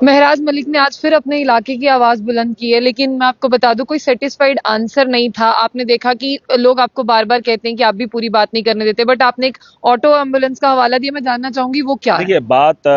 महराज मलिक ने आज फिर अपने इलाके की आवाज बुलंद की है, लेकिन मैं आपको बता दूं कोई सेटिस्फाइड आंसर नहीं था। आपने देखा कि लोग आपको बार बार कहते हैं कि आप भी पूरी बात नहीं करने देते, बट आपने एक ऑटो एम्बुलेंस का हवाला दिया। मैं जानना चाहूंगी वो क्या है। देखिए, बात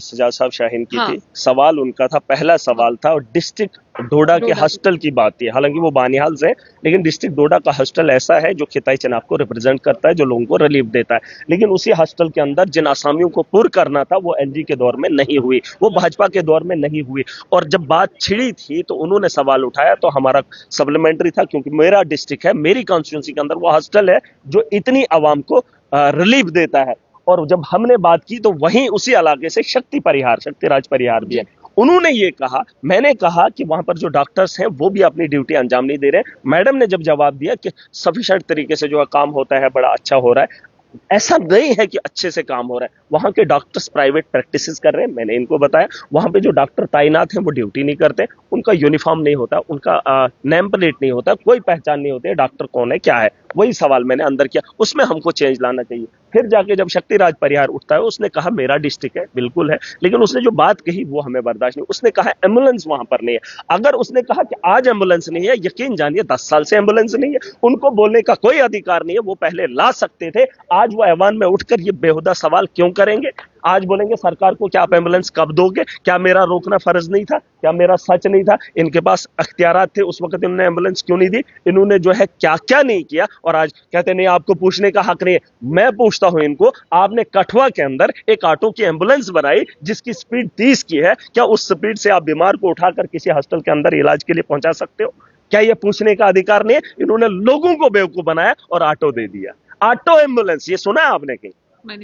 सजाद साहब शाहीन की हाँ। थी। सवाल उनका था, पहला सवाल था, और डिस्ट्रिक्ट डोडा के डोडा की। हॉस्टल की बात थी। हालांकि वो बानिहाल से, लेकिन डिस्ट्रिक्ट डोडा का हॉस्टल ऐसा है जो खिताई चनाब को रिप्रेजेंट करता है, जो लोगों को रिलीफ देता है। लेकिन उसी हॉस्टल के अंदर जिन आसामियों को पुर करना था, वो एलजी के दौर में नहीं हुई, वो भाजपा के दौर में नहीं हुई। और जब बात छिड़ी थी तो उन्होंने सवाल उठाया, तो हमारा सप्लीमेंट्री था, क्योंकि मेरा डिस्ट्रिक्ट है, मेरी कॉन्स्टिट्यूंसी के अंदर वो हॉस्टल है जो इतनी आवाम को रिलीफ देता है। और जब हमने बात की तो वहीं उसी इलाके से शक्तिराज परिहार भी है। जी। उन्होंने ये कहा, मैंने कहा कि वहां पर जो डॉक्टर्स हैं वो भी अपनी ड्यूटी अंजाम नहीं दे रहे। मैडम ने जब जवाब दिया कि सफिशिएंट तरीके से जो काम होता है, बड़ा अच्छा हो रहा है, ऐसा नहीं है कि अच्छे से काम हो रहा है। वहां के डॉक्टर्स प्राइवेट प्रैक्टिसेस कर रहे हैं। मैंने इनको बताया, वहां पे जो डॉक्टर तैनात हैं वो ड्यूटी नहीं करते, उनका यूनिफॉर्म नहीं होता, उनका नेम प्लेट नहीं होता, कोई पहचान नहीं होती है डॉक्टर कौन है क्या है। वही सवाल मैंने अंदर किया, उसमें हमको चेंज लाना चाहिए। फिर जाके जब शक्तिराज परिहार उठता है, उसने कहा मेरा डिस्ट्रिक्ट है, बिल्कुल है, लेकिन उसने जो बात कही वो हमें बर्दाश्त नहीं। उसने कहा एम्बुलेंस वहां पर नहीं है। अगर उसने कहा कि आज एम्बुलेंस नहीं है, यकीन जानिए 10 साल से एम्बुलेंस नहीं है। उनको बोलने का कोई अधिकार नहीं है, वो पहले ला सकते थे। आज वो ऐवान में उठकर ये बेहुदा सवाल क्यों करेंगे? आज बोलेंगे सरकार को क्या आप एम्बुलेंस कब दोगे? क्या मेरा रोकना फर्ज नहीं था? क्या मेरा सच नहीं था? इनके पास अख्तियारात थे, उस वक्त इन्होंने एम्बुलेंस क्यों नहीं दी? इन्होंने जो है क्या क्या नहीं किया, और आज कहते नहीं आपको पूछने का हक नहीं है। मैं पूछता हूं इनको, आपने कठुआ के अंदर एक ऑटो की एम्बुलेंस बनाई जिसकी स्पीड 30 की है, क्या उस स्पीड से आप बीमार को उठाकर किसी हॉस्टल के अंदर इलाज के लिए पहुंचा सकते हो? क्या ये पूछने का अधिकार नहीं है? इन्होंने लोगों को बेवकूफ बनाया और ऑटो दे दिया। ऑटो एम्बुलेंस, ये सुना है आपने कहीं?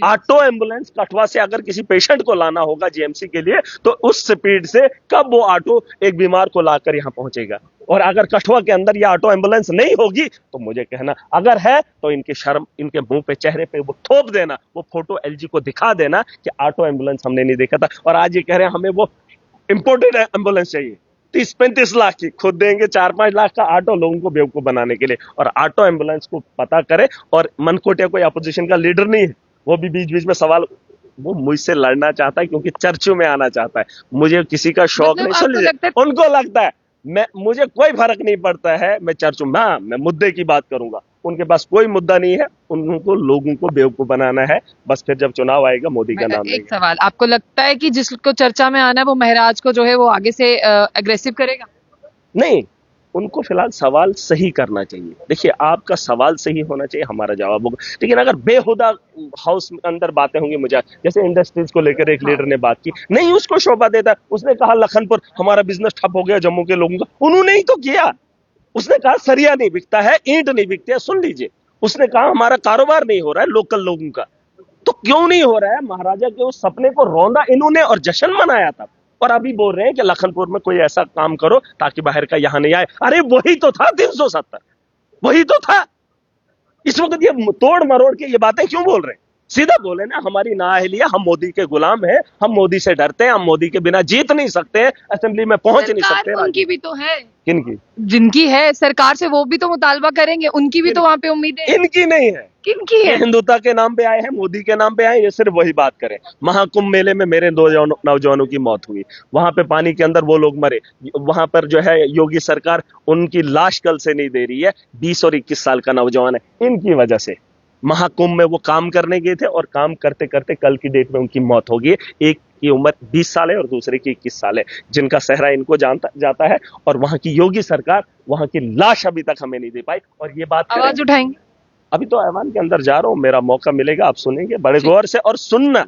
ऑटो एम्बुलेंस कठुआ से अगर किसी पेशेंट को लाना होगा जीएमसी के लिए, तो उस स्पीड से कब वो ऑटो एक बीमार को लाकर यहां पहुंचेगा? और अगर कठुआ के अंदर ये ऑटो एम्बुलेंस नहीं होगी तो मुझे कहना, अगर है तो इनके शर्म, इनके मुंह पे, चेहरे पे वो थोप देना, वो फोटो एलजी को दिखा देना कि ऑटो एम्बुलेंस हमने नहीं देखा था। और आज ये कह रहे हैं हमें वो इंपोर्टेड एम्बुलेंस चाहिए, 30-35 लाख की, खुद देंगे 4-5 लाख का ऑटो लोगों को बेवकूफ बनाने के लिए। और ऑटो एम्बुलेंस को पता करे। और मनकोटिया कोई अपोजिशन का लीडर नहीं है, वो भी बीच बीच में सवाल, वो मुझसे लड़ना चाहता है क्योंकि चर्चों में आना चाहता है। मुझे किसी का शौक नहीं, सुन लीजिए, उनको लगता है मुझे कोई फर्क नहीं पड़ता है, मैं चर्चों में, हाँ, मैं मुद्दे की बात करूंगा। उनके पास कोई मुद्दा नहीं है, उनको लोगों को बेवकूफ बनाना है। बस फिर जब चुनाव आएगा मोदी का नाम एक लेंगे। सवाल, आपको लगता है कि जिसको चर्चा में आना है वो महराज को जो है वो आगे से अग्रेसिव करेगा? नहीं, उनको फिलहाल सवाल सही करना चाहिए। देखिए, आपका सवाल सही होना चाहिए, हमारा जवाब होगा। लेकिन अगर बेहुदा हाउस अंदर बातें होंगी, मुझे जैसे इंडस्ट्रीज को लेकर एक लीडर ने बात की, नहीं उसको शोभा देता। उसने कहा लखनपुर हमारा बिजनेस ठप हो गया जम्मू के लोगों का, उन्होंने ही तो किया। उसने कहा सरिया नहीं बिकता है, ईंट नहीं बिकती है, सुन लीजिए। उसने कहा हमारा कारोबार नहीं हो रहा है लोकल लोगों का। तो क्यों नहीं हो रहा है? महाराजा के उस सपने को रौंदा इन्होंने और जश्न मनाया था। और अभी बोल रहे हैं कि लखनपुर में कोई ऐसा काम करो ताकि बाहर का यहां नहीं आए। अरे वही तो था 370, वही तो था। इस वक्त ये तोड़ मरोड़ के ये बातें क्यों बोल रहे हैं? सीधा बोले ना, हमारी नाअहलिया, हम मोदी के गुलाम हैं, हम मोदी से डरते हैं, हम मोदी के बिना जीत नहीं सकते, असेंबली में पहुंच नहीं सकते। उनकी भी तो है, किनकी? जिनकी है सरकार से, वो भी तो मुतालबा करेंगे, उनकी भी तो वहां पे उम्मीदें हैं। इनकी नहीं है। किनकी ये है? हिंदुत्व के नाम पे आए हैं, मोदी के नाम पे आए, ये सिर्फ वही बात करें। महाकुंभ मेले में मेरे 2 नौजवानों की मौत हुई, वहां पे पानी के अंदर वो लोग मरे। वहां पर जो है योगी सरकार उनकी लाश कल से नहीं दे रही है। 20 और 21 साल का नौजवान है, इनकी वजह से। महाकुंभ में वो काम करने गए थे और काम करते करते कल की डेट में उनकी मौत हो गई। एक की उम्र 20 साल है और दूसरे की 21 साल है, जिनका सहरा इनको जानता जाता है। और वहां की योगी सरकार वहां की लाश अभी तक हमें नहीं दे पाई। और ये बात आवाज उठाएंगे? अभी तो ऐवान के अंदर जा रहा हूं, मेरा मौका मिलेगा आप सुनेंगे बड़े गौर से। और सुनना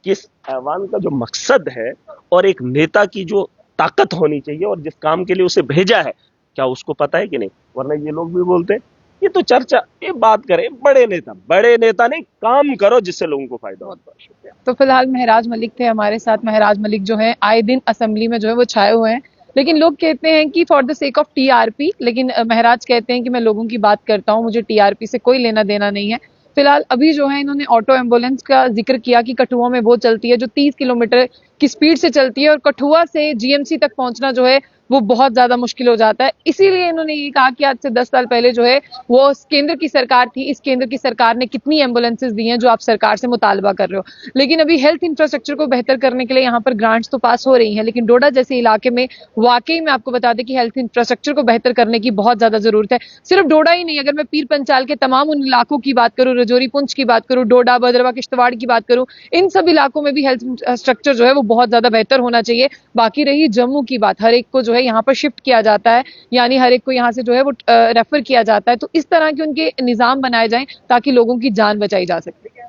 कि इस ऐवान का जो मकसद है और एक नेता की जो ताकत होनी चाहिए और जिस काम के लिए उसे भेजा है, क्या उसको पता है कि नहीं? वरना ये लोग भी बोलते हैं ये तो चर्चा, ये बात करें बड़े नेता नहीं, काम करो जिससे लोगों को फायदा हो। बहुत शुक्रिया। तो फिलहाल महराज मलिक थे हमारे साथ। महराज मलिक जो है आए दिन असेंबली में जो है वो छाए हुए हैं, लेकिन लोग कहते हैं कि for the sake of TRP, लेकिन महराज कहते हैं कि मैं लोगों की बात करता हूं, मुझे टीआरपी से कोई लेना देना नहीं है। फिलहाल अभी जो है इन्होंने ऑटो एम्बुलेंस का जिक्र किया कि कठुआ में वो चलती है जो 30 किलोमीटर की स्पीड से चलती है और कठुआ से जीएमसी तक पहुंचना जो है वो बहुत ज्यादा मुश्किल हो जाता है। इसीलिए इन्होंने ये कहा कि आज से 10 साल पहले जो है वो केंद्र की सरकार थी, इस केंद्र की सरकार ने कितनी एम्बुलेंसेज दी हैं जो आप सरकार से मुतालबा कर रहे हो। लेकिन अभी हेल्थ इंफ्रास्ट्रक्चर को बेहतर करने के लिए यहाँ पर ग्रांट्स तो पास हो रही हैं, लेकिन डोडा जैसे इलाके में वाकई में आपको बता दें कि हेल्थ इंफ्रास्ट्रक्चर को बेहतर करने की बहुत ज्यादा जरूरत है। सिर्फ डोडा ही नहीं, अगर मैं पीर पंचाल के तमाम उन इलाकों की बात करूं, रजौरी पुंछ की बात करूं, डोडा भद्रवा किश्तवाड़ की बात करूं, इन सब इलाकों में भी हेल्थ इंफ्रास्ट्रक्चर जो है वो बहुत ज्यादा बेहतर होना चाहिए। बाकी रही जम्मू की बात, हर एक को जो है यहाँ पर शिफ्ट किया जाता है, यानी हर एक को यहाँ से जो है वो रेफर किया जाता है। तो इस तरह के उनके निजाम बनाए जाएं ताकि लोगों की जान बचाई जा सके।